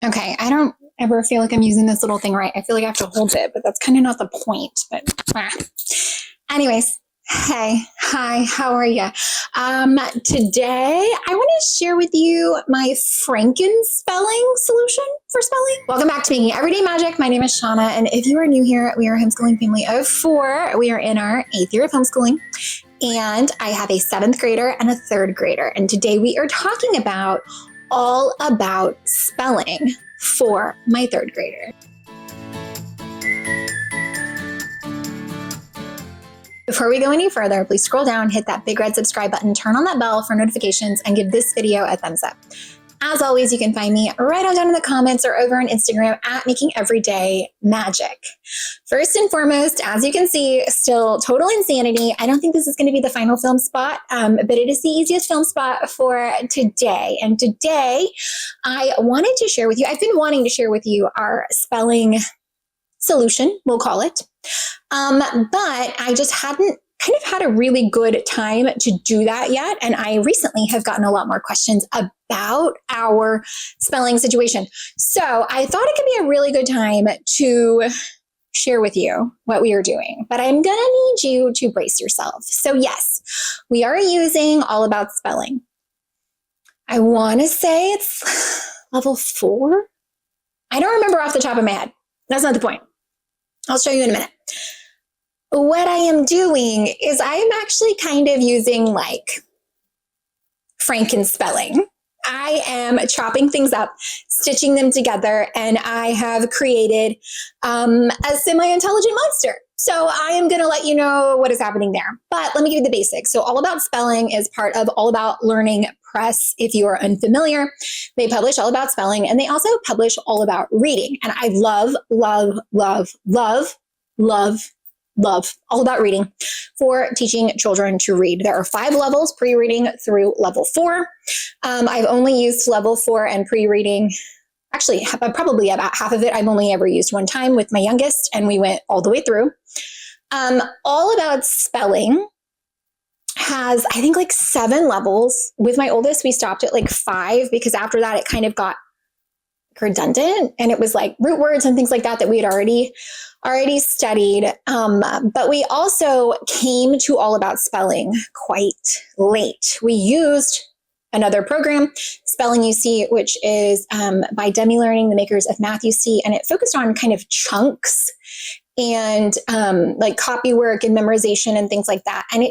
Okay, I don't ever feel like I'm using this little thing right. I feel like I have to hold it, but that's kind of not the point. But anyways, hey, hi, how are you? Today I want to share with you my Franken-Spelling solution for spelling. Welcome back to Making Everyday Magic. My name is Shauna, and if you are new here, we are a homeschooling family of 4. We are in our 8th year of homeschooling, and I have a 7th grader and a 3rd grader. And today we are talking about all about spelling for my 3rd grader. Before we go any further, please scroll down, hit that big red subscribe button, turn on that bell for notifications, and give this video a thumbs up. As always, you can find me right on down in the comments or over on Instagram at Making Everyday Magic. First and foremost, as you can see, still total insanity. I don't think this is going to be the final film spot, but it is the easiest film spot for today. And today, I wanted to share with you, I've been wanting to share with you our spelling solution, we'll call it. But I just hadn't kind of had a really good time to do that yet. And I recently have gotten a lot more questions about our spelling situation. So I thought it could be a really good time to share with you what we are doing, but I'm going to need you to brace yourself. So yes, we are using All About Spelling. I want to say it's level 4. I don't remember off the top of my head. That's not the point. I'll show you in a minute. What I am doing is I am actually kind of using like Franken-Spelling. I am chopping things up, stitching them together, and I have created a semi-intelligent monster. So I am going to let you know what is happening there. But let me give you the basics. So All About Spelling is part of All About Learning Press. If you are unfamiliar, they publish All About Spelling, and they also publish All About Reading. And I love All About Reading for teaching children to read. There are 5 levels, pre-reading through level 4. I've only used level 4 and pre-reading. Actually, probably about half of it I've only ever used one time with my youngest, and we went all the way through. All About Spelling has, I think, like 7 levels. With my oldest, we stopped at like 5 because after that, it kind of got redundant, and it was like root words and things like that we had already studied. But we also came to All About Spelling quite late. We used another program, Spelling UC, which is by Demi Learning, the makers of Math UC, and it focused on kind of chunks and like copy work and memorization and things like that. And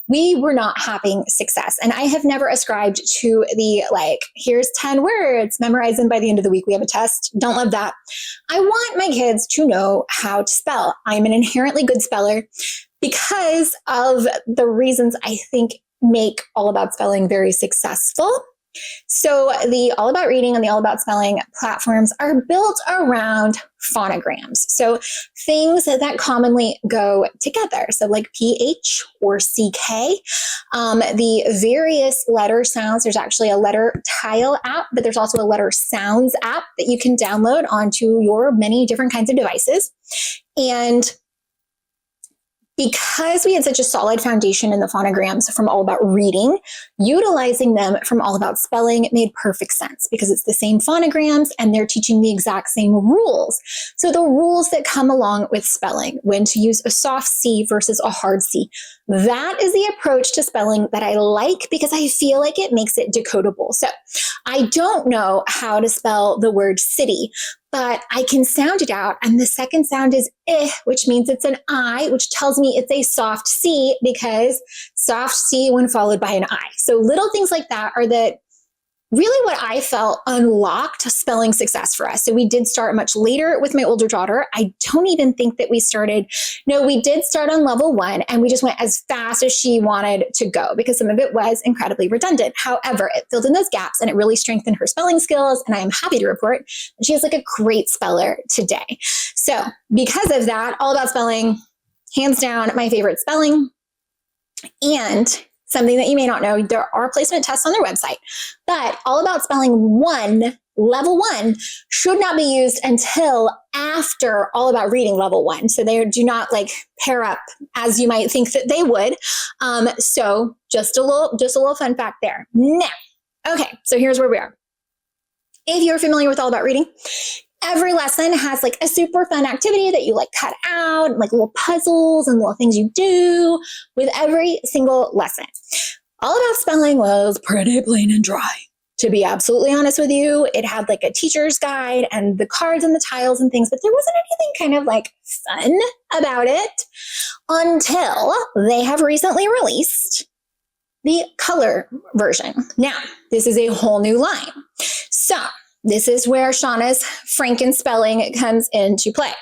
we were not having success. And I have never ascribed to the like, here's 10 words, memorize them by the end of the week. We have a test. Don't love that. I want my kids to know how to spell. I'm an inherently good speller because of the reasons I think make All About Spelling very successful. So the All About Reading and the All About Spelling platforms are built around phonograms. So things that commonly go together. So like PH or CK, the various letter sounds. There's actually a letter tile app, but there's also a letter sounds app that you can download onto your many different kinds of devices. And because we had such a solid foundation in the phonograms from All About Reading, utilizing them from All About Spelling made perfect sense because it's the same phonograms and they're teaching the exact same rules. So the rules that come along with spelling, when to use a soft C versus a hard C, that is the approach to spelling that I like because I feel like it makes it decodable. So I don't know how to spell the word city, but I can sound it out. And the second sound is eh, which means it's an I, which tells me it's a soft C because soft C when followed by an I. So little things like that are really what I felt unlocked spelling success for us. So we did start much later with my older daughter. I don't even think that we did start on level 1 and we just went as fast as she wanted to go because some of it was incredibly redundant. However, it filled in those gaps and it really strengthened her spelling skills. And I am happy to report that she is like a great speller today. So because of that, All About Spelling, hands down, my favorite spelling. And something that you may not know, there are placement tests on their website, but All About Spelling 1, level 1, should not be used until after All About Reading level 1. So they do not like pair up as you might think that they would. So just a little fun fact there. Now, okay, so here's where we are. If you're familiar with All About Reading, every lesson has like a super fun activity that you like cut out, like little puzzles and little things you do with every single lesson. All About Spelling was pretty plain and dry. To be absolutely honest with you, it had like a teacher's guide and the cards and the tiles and things, but there wasn't anything kind of like fun about it until they have recently released the color version. Now, this is a whole new line. So this is where Shauna's Franken-Spelling comes into play.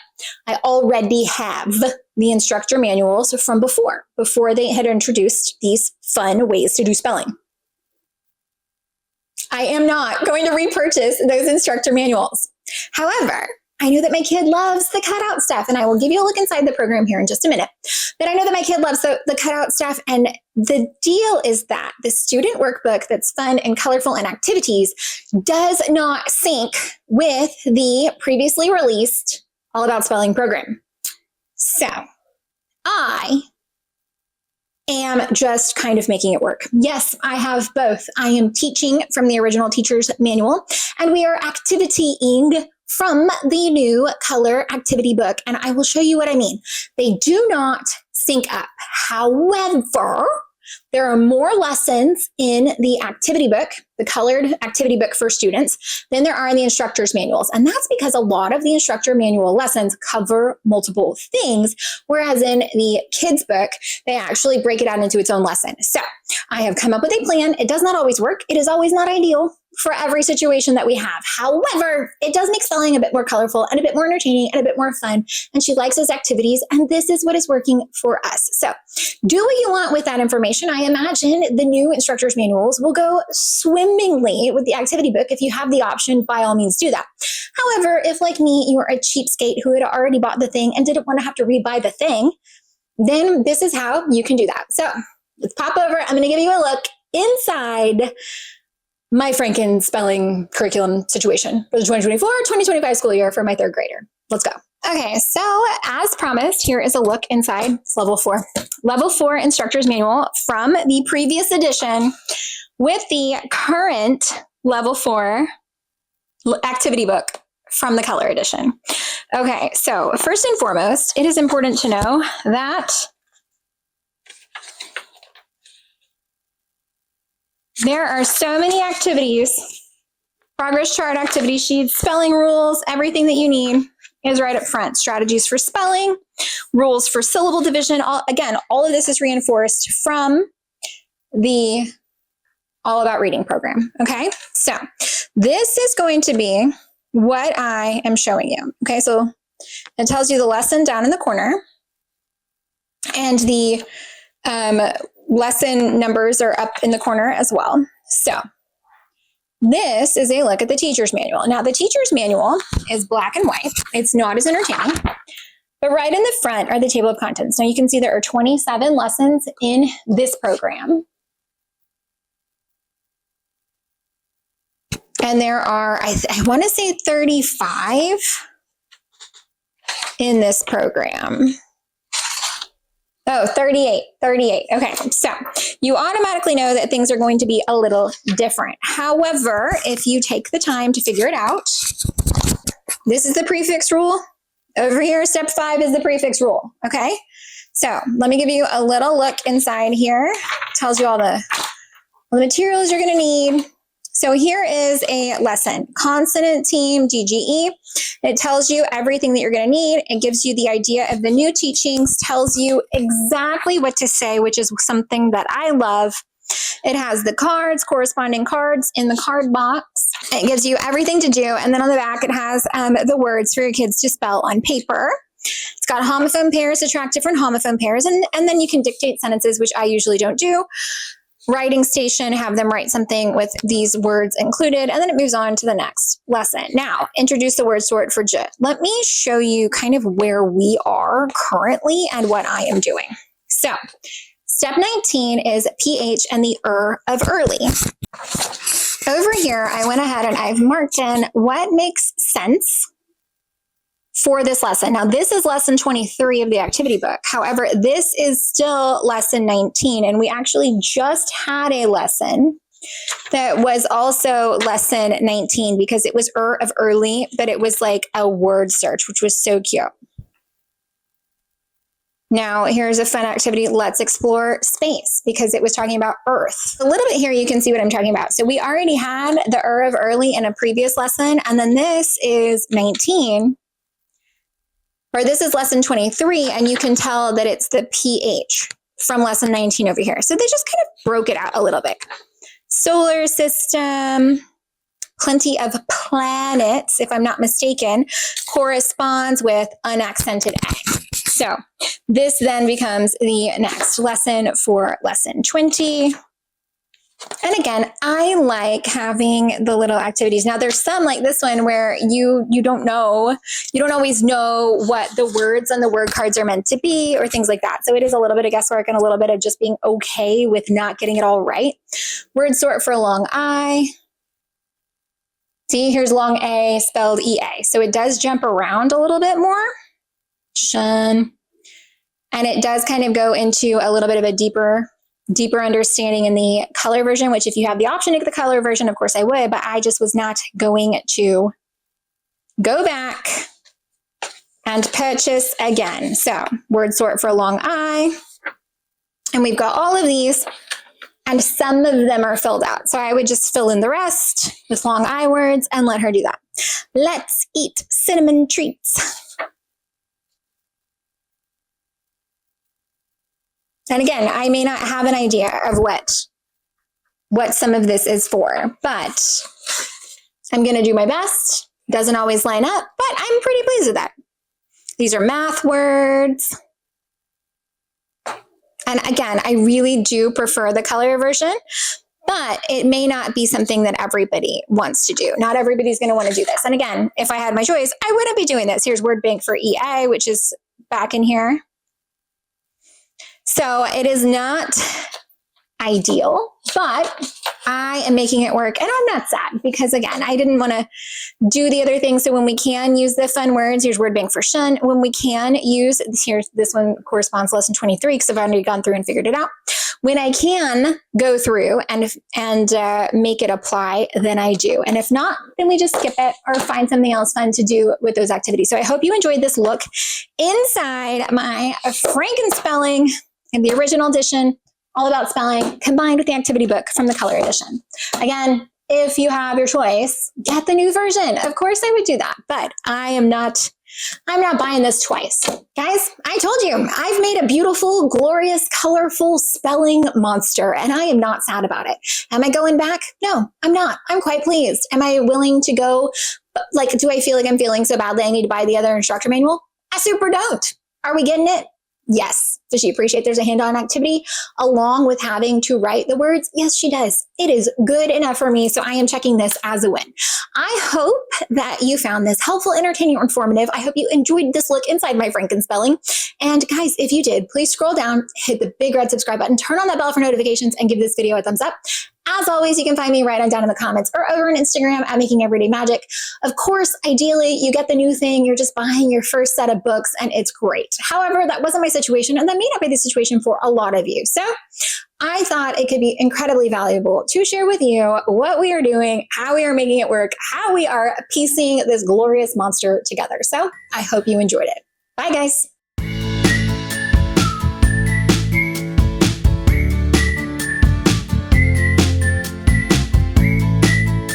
I already have the instructor manuals from before they had introduced these fun ways to do spelling. I am not going to repurchase those instructor manuals. However, I know that my kid loves the cutout stuff, and I will give you a look inside the program here in just a minute. But I know that my kid loves the cutout stuff, and the deal is that the student workbook that's fun and colorful and activities does not sync with the previously released All About Spelling program. So I am just kind of making it work. Yes, I have both. I am teaching from the original teacher's manual, and we are activitying from the new color activity book. And I will show you what I mean. They do not sync up. However, there are more lessons in the activity book, the colored activity book for students, than there are in the instructor's manuals. And that's because a lot of the instructor manual lessons cover multiple things, whereas in the kids' book, they actually break it out into its own lesson. So I have come up with a plan. It does not always work. It is always not ideal for every situation that we have. However, it does make spelling a bit more colorful and a bit more entertaining and a bit more fun. And she likes those activities. And this is what is working for us. So do what you want with that information. I imagine the new instructor's manuals will go swimmingly with the activity book. If you have the option, by all means do that. However, if like me, you are a cheapskate who had already bought the thing and didn't want to have to rebuy the thing, then this is how you can do that. So let's pop over. I'm going to give you a look inside my Franken-Spelling curriculum situation for the 2024-2025 school year for my third grader. Let's go. Okay, so as promised, here is a look inside level 4. Level 4 instructor's manual from the previous edition with the current level 4 activity book from the color edition. Okay, so first and foremost, it is important to know that there are so many activities, progress chart, activity sheets, spelling rules, everything that you need is right up front. Strategies for spelling, rules for syllable division. All of this is reinforced from the All About Reading program. Okay, so this is going to be what I am showing you. Okay, so it tells you the lesson down in the corner, and the lesson numbers are up in the corner as well. So this is a look at the teacher's manual. Now, the teacher's manual is black and white. It's not as entertaining, but right in the front are the table of contents. Now you can see there are 27 lessons in this program. And there are, I want to say 35 in this program. Oh, 38. Okay, so you automatically know that things are going to be a little different. However, if you take the time to figure it out, this is the prefix rule. Over here, step 5 is the prefix rule, okay? So let me give you a little look inside here. It tells you all the materials you're gonna need. So here is a lesson, consonant team, DGE. It tells you everything that you're going to need. It gives you the idea of the new teachings, tells you exactly what to say, which is something that I love. It has the cards, corresponding cards in the card box. It gives you everything to do. And then on the back, it has the words for your kids to spell on paper. It's got homophone pairs to track different homophone pairs. And then you can dictate sentences, which I usually don't do. Writing station, have them write something with these words included, and then it moves on to the next lesson. Now, introduce the word sort for J. Let me show you kind of where we are currently and what I am doing. So, step 19 is PH and the of early. Over here, I went ahead and I've marked in what makes sense for this lesson. Now, this is lesson 23 of the activity book. However, this is still lesson 19, and we actually just had a lesson that was also lesson 19 because it was of early, but it was like a word search, which was so cute. Now, here's a fun activity. Let's explore space because it was talking about Earth. A little bit here, you can see what I'm talking about. So we already had the of early in a previous lesson, and then this is 19, or this is lesson 23, and you can tell that it's the PH from lesson 19 over here. So they just kind of broke it out a little bit. Solar system, plenty of planets, if I'm not mistaken, corresponds with unaccented A. So this then becomes the next lesson for lesson 20. And again, I like having the little activities. Now there's some like this one where you don't always know what the words on the word cards are meant to be or things like that. So it is a little bit of guesswork and a little bit of just being okay with not getting it all right. Word sort for long I. See, here's long A spelled EA. So it does jump around a little bit more. Shun. And it does kind of go into a little bit of a deeper understanding in the color version, which if you have the option to get the color version, of course I would, but I just was not going to go back and purchase again. So word sort for long I. And we've got all of these and some of them are filled out. So I would just fill in the rest with long I words and let her do that. Let's eat cinnamon treats. And again, I may not have an idea of what some of this is for, but I'm going to do my best. Doesn't always line up, but I'm pretty pleased with that. These are math words. And again, I really do prefer the color version, but it may not be something that everybody wants to do. Not everybody's going to want to do this. And again, if I had my choice, I wouldn't be doing this. Here's word bank for EA, which is back in here. So it is not ideal, but I am making it work. And I'm not sad because, again, I didn't want to do the other things. So when we can use the fun words, here's word bank for shun. When we can use, here's this one corresponds to lesson 23 because I've already gone through and figured it out. When I can go through and make it apply, then I do. And if not, then we just skip it or find something else fun to do with those activities. So I hope you enjoyed this look inside my Franken-Spelling in the original edition, all about spelling, combined with the activity book from the color edition. Again, if you have your choice, get the new version. Of course I would do that, but I'm not buying this twice. Guys, I told you, I've made a beautiful, glorious, colorful spelling monster, and I am not sad about it. Am I going back? No, I'm not. I'm quite pleased. Am I willing to go? Like, do I feel like I'm feeling so badly I need to buy the other instructor manual? I super don't. Are we getting it? Yes. Does she appreciate there's a hands-on activity along with having to write the words? Yes, she does. It is good enough for me, so I am checking this as a win. I hope that you found this helpful, entertaining, or informative. I hope you enjoyed this look inside my Franken-Spelling. And guys, if you did, please scroll down, hit the big red subscribe button, turn on that bell for notifications, and give this video a thumbs up. As always, you can find me right on down in the comments or over on Instagram at Making Everyday Magic. Of course, ideally, you get the new thing. You're just buying your first set of books, and it's great. However, that wasn't my situation, and that may not be the situation for a lot of you. So I thought it could be incredibly valuable to share with you what we are doing, how we are making it work, how we are piecing this glorious monster together. So I hope you enjoyed it. Bye, guys.